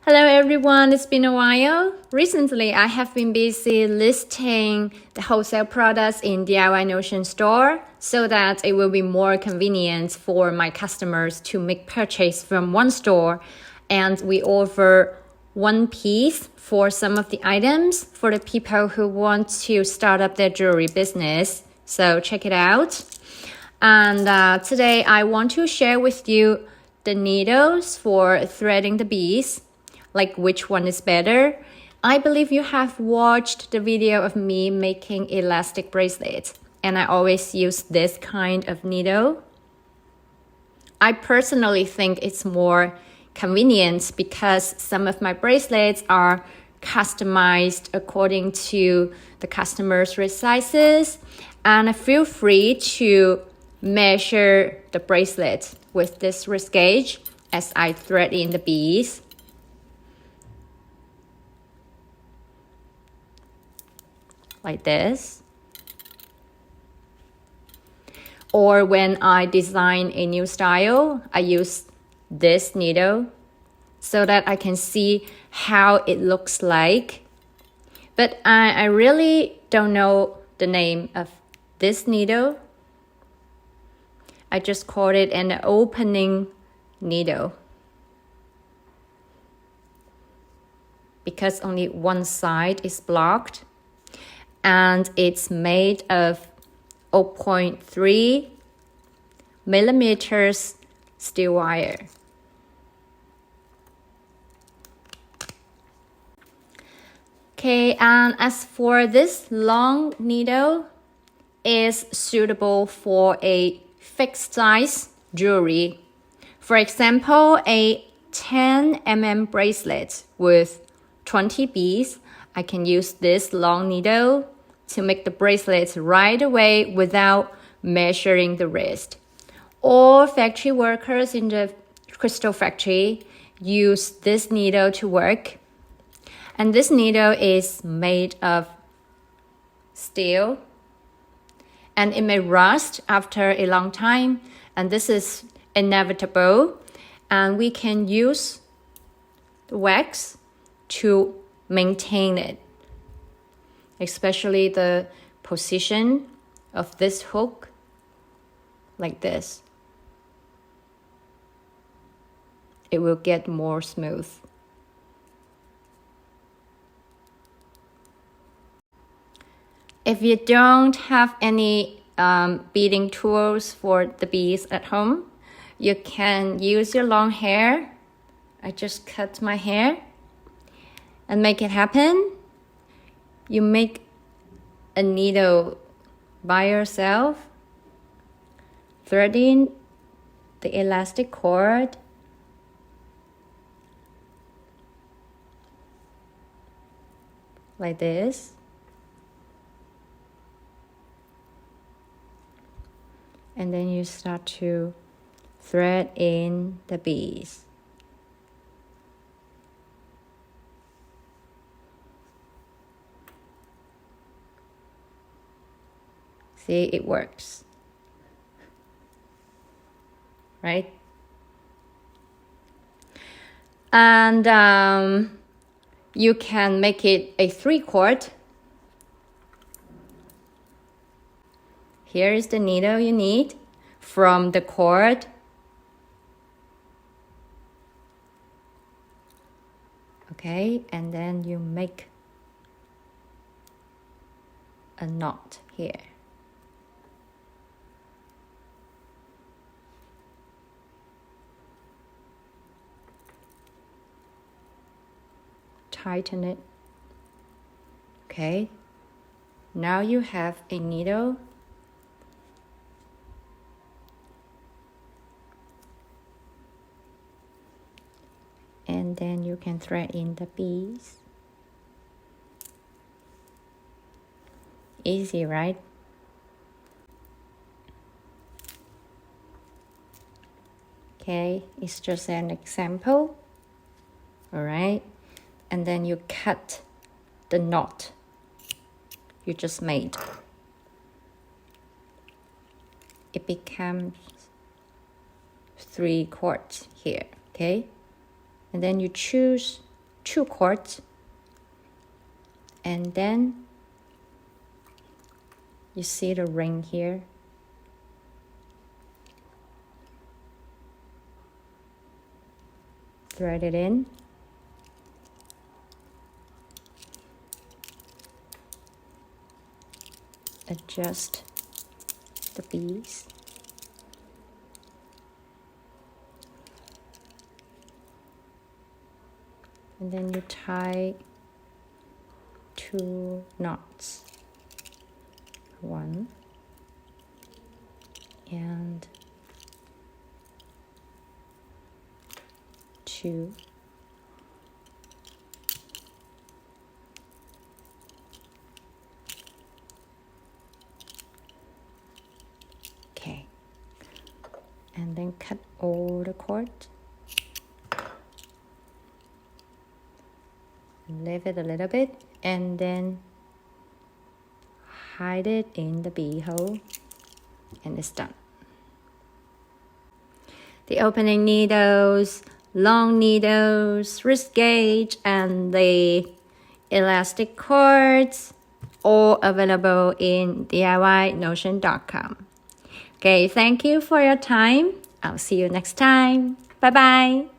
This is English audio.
Hello everyone, it's been a while. Recently, I have been busy listing the wholesale products in DiyNotion store so that it will be more convenient for my customers to make purchase from one store. And we offer one piece for some of the items for the people who want to start up their jewelry business. So check it out. And today I want to share with you the needles for threading the beads. Like which one is better. I believe you have watched the video of me making elastic bracelets, and I always use this kind of needle. I personally think it's more convenient because some of my bracelets are customized according to the customer's wrist sizes, and I feel free to measure the bracelet with this wrist gauge as I thread in the beads. Like this. Or when I design a new style, I use this needle so that I can see how it looks like. But I really don't know the name of this needle. I just call it an opening needle because only one side is blocked. And it's made of 0.3 millimeters steel wire. Okay, and as for this long needle, is suitable for a fixed size jewelry. For example, a 10 mm bracelet with 20 beads. I can use this long needle to make the bracelets right away without measuring the wrist. All factory workers in the crystal factory use this needle to work. And this needle is made of steel. And it may rust after a long time. And this is inevitable. And we can use the wax to maintain it, especially the position of this hook, like this. It will get more smooth. If you don't have any beading tools for the beads at home, you can use your long hair. I just cut my hair and make it happen. You make a needle by yourself, threading the elastic cord like this. And then you start to thread in the beads. See, it works, right? And you can make it a 3/4. Here is the needle you need from the cord. Okay, and then you make a knot here. Tighten it. Okay, now you have a needle. And then you can thread in the beads. Easy, right? Okay, it's just an example. All right. And then you cut the knot you just made. It becomes 3/4 here, okay? And then you choose 2 cords, and then you see the ring here. Thread it in. Adjust the beads. And then you tie 2 knots. 1 and 2. Okay. And then cut all the cord. Leave it a little bit and then hide it in the bead hole, and it's done. The opening needles, long needles, wrist gauge, and the elastic cords, all available in DIYNotion.com. Okay, thank you for your time. I'll see you next time. Bye bye.